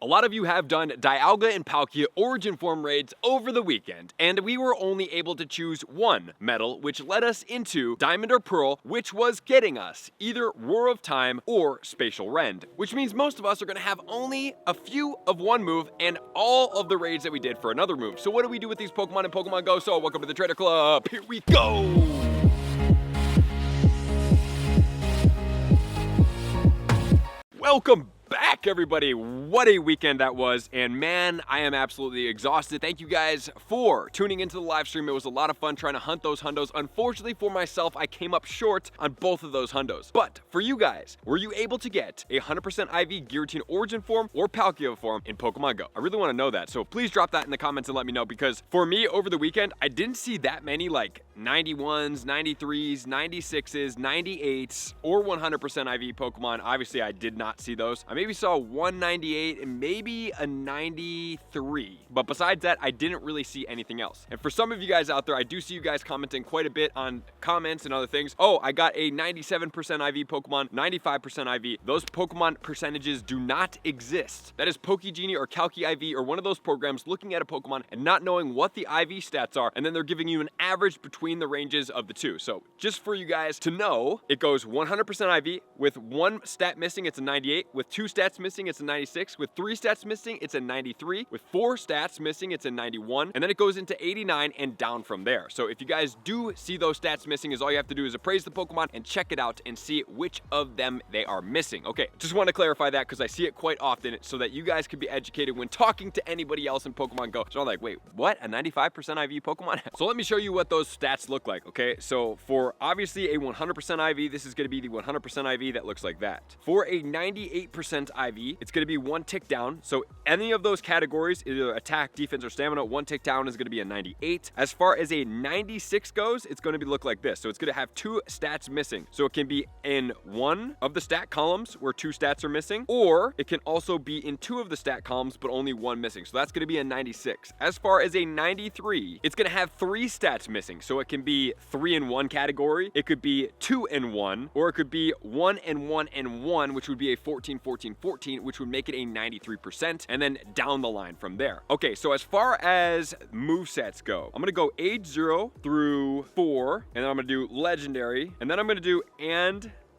A lot of you have done Dialga and Palkia Origin Form raids over the weekend, and we were only able to choose one medal, which led us into Diamond or Pearl, which was getting us either Roar of Time or Spacial Rend, which means most of us are going to have only a few of one move and all of the raids that we did for another move. So what do we do with these Pokemon in Pokemon Go? So welcome to the Trader Club. Here we go! Welcome back, everybody. What a weekend that was, and man, I am absolutely exhausted. Thank you guys for tuning into the live stream. It was a lot of fun trying to hunt those hundos. Unfortunately for myself, I came up short on both of those hundos. But for you guys, were you able to get a 100% IV Giratina Origin Form or Palkia form in Pokemon Go? I really want to know that, so please drop that in the comments and let me know, because for me, over the weekend, I didn't see that many like 91s, 93s, 96s, 98s, or 100% IV Pokemon. Obviously, I did not see those. I maybe saw 198 and maybe a 93. But besides that, I didn't really see anything else. And for some of you guys out there, I do see you guys commenting quite a bit on comments and other things. Oh, I got a 97% IV Pokemon, 95% IV. Those Pokemon percentages do not exist. That is Pokegenie or Calci IV or one of those programs looking at a Pokemon and not knowing what the IV stats are, and then they're giving you an average between the ranges of the two. So just for you guys to know, it goes 100% IV. With one stat missing, it's a 98. With two stats missing, it's a 96. With three stats missing, it's a 93. With four stats missing, it's a 91. And then it goes into 89 and down from there. So if you guys do see those stats missing, all you have to do is appraise the Pokemon and check it out and see which of them they are missing. Okay, just want to clarify that because I see it quite often so that you guys can be educated when talking to anybody else in Pokemon Go. So I'm like, wait, what? A 95% IV Pokemon? So let me show you what those stats look like, okay? So for obviously a 100% IV, this is going to be the 100% IV that looks like that. For a 98% IV, it's going to be one tick down. So any of those categories, either attack, defense, or stamina, one tick down is going to be a 98. As far as a 96 goes, it's going to look like this. So it's going to have two stats missing. So it can be in one of the stat columns where two stats are missing, or it can also be in two of the stat columns but only one missing. So that's going to be a 96. As far as a 93, it's going to have three stats missing. So it can be 3 in one category, it could be 2 in one, or it could be 1 and 1 and 1, which would be a 14, 14, 14, which would make it a 93%, and then down the line from there. Okay, so as far as movesets go, I'm gonna go age 0 through 4, and then I'm gonna do legendary, and then I'm gonna do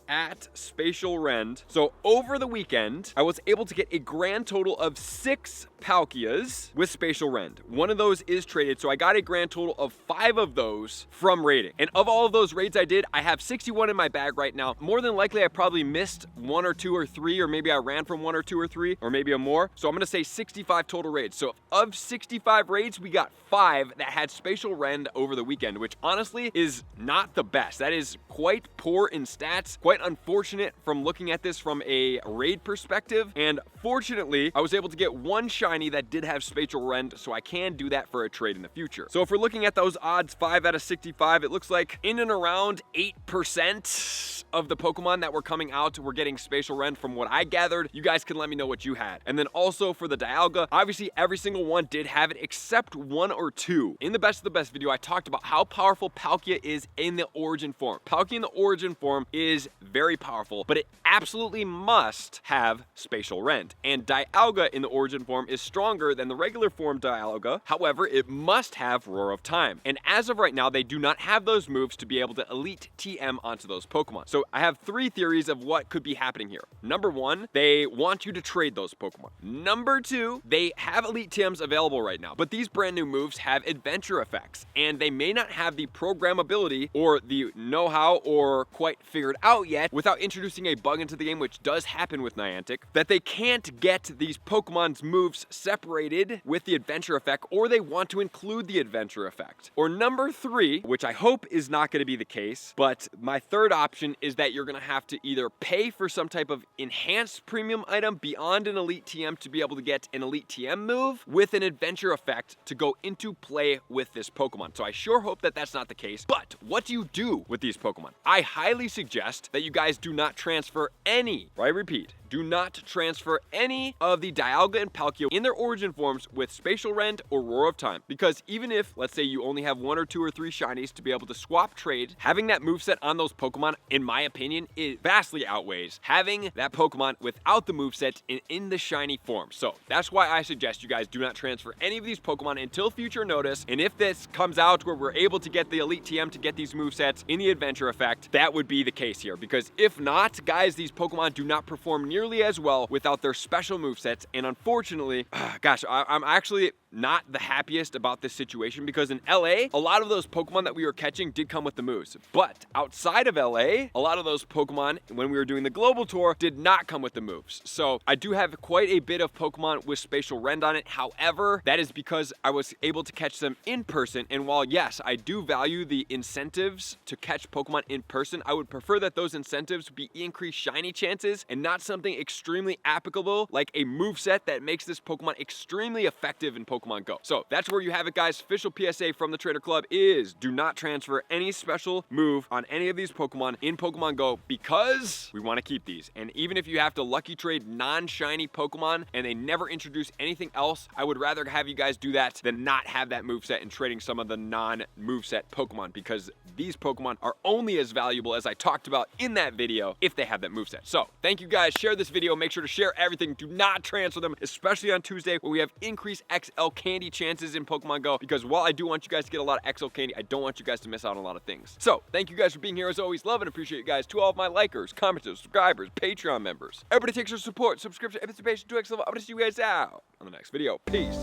at Spacial Rend. So over the weekend, I was able to get a grand total of 6 Palkias with Spacial Rend. One of those is traded, so I got a grand total of 5 of those from raiding. And of all of those raids I did, I have 61 in my bag right now. More than likely, I probably missed 1 or 2 or 3, or maybe I ran from 1 or 2 or 3, or maybe a more. So I'm gonna say 65 total raids. So of 65 raids, we got 5 that had Spacial Rend over the weekend, which honestly is not the best. That is quite poor in stats, quite unfortunate from looking at this from a raid perspective. And fortunately, I was able to get one shiny that did have Spacial Rend, so I can do that for a trade in the future. So if we're looking at those odds, 5 out of 65, it looks like in and around 8% of the Pokemon that were coming out were getting Spacial Rend from what I gathered. You guys can let me know what you had. And then also for the Dialga, obviously every single one did have it except 1 or 2. In the best of the best video, I talked about how powerful Palkia is in the Origin form. Palkia in the Origin form is very powerful, but it absolutely must have Spacial Rend. And Dialga in the Origin form is stronger than the regular form Dialga. However, it must have Roar of Time. And as of right now, they do not have those moves to be able to Elite TM onto those Pokemon. So I have 3 theories of what could be happening here. Number 1, they want you to trade those Pokemon. Number 2, they have Elite TMs available right now, but these brand new moves have adventure effects, and they may not have the programmability or the know-how or quite figured out yet without introducing a bug into the game, which does happen with Niantic, that they can't get these Pokemon's moves separated with the adventure effect, or they want to include the adventure effect. Or number 3, which I hope is not going to be the case, but my third option is that you're going to have to either pay for some type of enhanced premium item beyond an Elite TM to be able to get an Elite TM move with an adventure effect to go into play with this Pokemon. So I sure hope that that's not the case. But what do you do with these Pokemon? I highly suggest that you guys do not transfer any, I repeat, do not transfer any of the Dialga and Palkia in their origin forms with Spacial Rend or Roar of Time. Because even if, let's say, you only have 1 or 2 or 3 shinies to be able to swap trade, having that moveset on those Pokemon, in my opinion, it vastly outweighs having that Pokemon without the moveset in the shiny form. So that's why I suggest you guys do not transfer any of these Pokemon until future notice. And if this comes out where we're able to get the Elite TM to get these movesets in the adventure effect, that would be the case here. Because if not, guys, these Pokemon do not perform nearly as well without their special movesets. And unfortunately, gosh, I'm actually not the happiest about this situation, because in LA, a lot of those Pokemon that we were catching did come with the moves. But outside of LA, a lot of those Pokemon, when we were doing the global tour, did not come with the moves. So I do have quite a bit of Pokemon with Spacial Rend on it. However, that is because I was able to catch them in person. And while yes, I do value the incentives to catch Pokemon in person, I would prefer that those incentives be increased shiny chances and not something extremely applicable like a moveset that makes this Pokemon extremely effective in Pokemon Go. So that's where you have it, guys. Official PSA from the Trader Club is do not transfer any special move on any of these Pokemon in Pokemon Go, because we want to keep these. And even if you have to lucky trade non-shiny Pokemon and they never introduce anything else, I would rather have you guys do that than not have that moveset and trading some of the non-moveset Pokemon, because these Pokemon are only as valuable as I talked about in that video if they have that moveset. So thank you guys. Share this video. Make sure to share everything. Do not transfer them, especially on Tuesday where we have increased XL candy chances in Pokemon Go, because while I do want you guys to get a lot of XL candy, I don't want you guys to miss out on a lot of things. So thank you guys for being here as always. Love and appreciate you guys. To all of my likers, commenters, subscribers, Patreon members, everybody takes your support, subscription, participation to X level. I'm gonna see you guys out on the next video. Peace.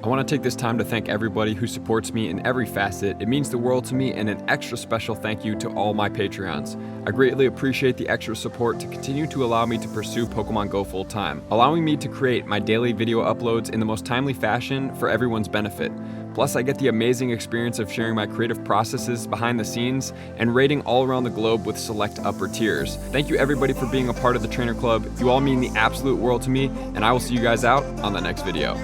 I want to take this time to thank everybody who supports me in every facet. It means the world to me, and an extra special thank you to all my Patreons. I greatly appreciate the extra support to continue to allow me to pursue Pokemon Go full time, allowing me to create my daily video uploads in the most timely fashion for everyone's benefit. Plus, I get the amazing experience of sharing my creative processes behind the scenes and rating all around the globe with select upper tiers. Thank you everybody for being a part of the Trainer Club. You all mean the absolute world to me, and I will see you guys out on the next video.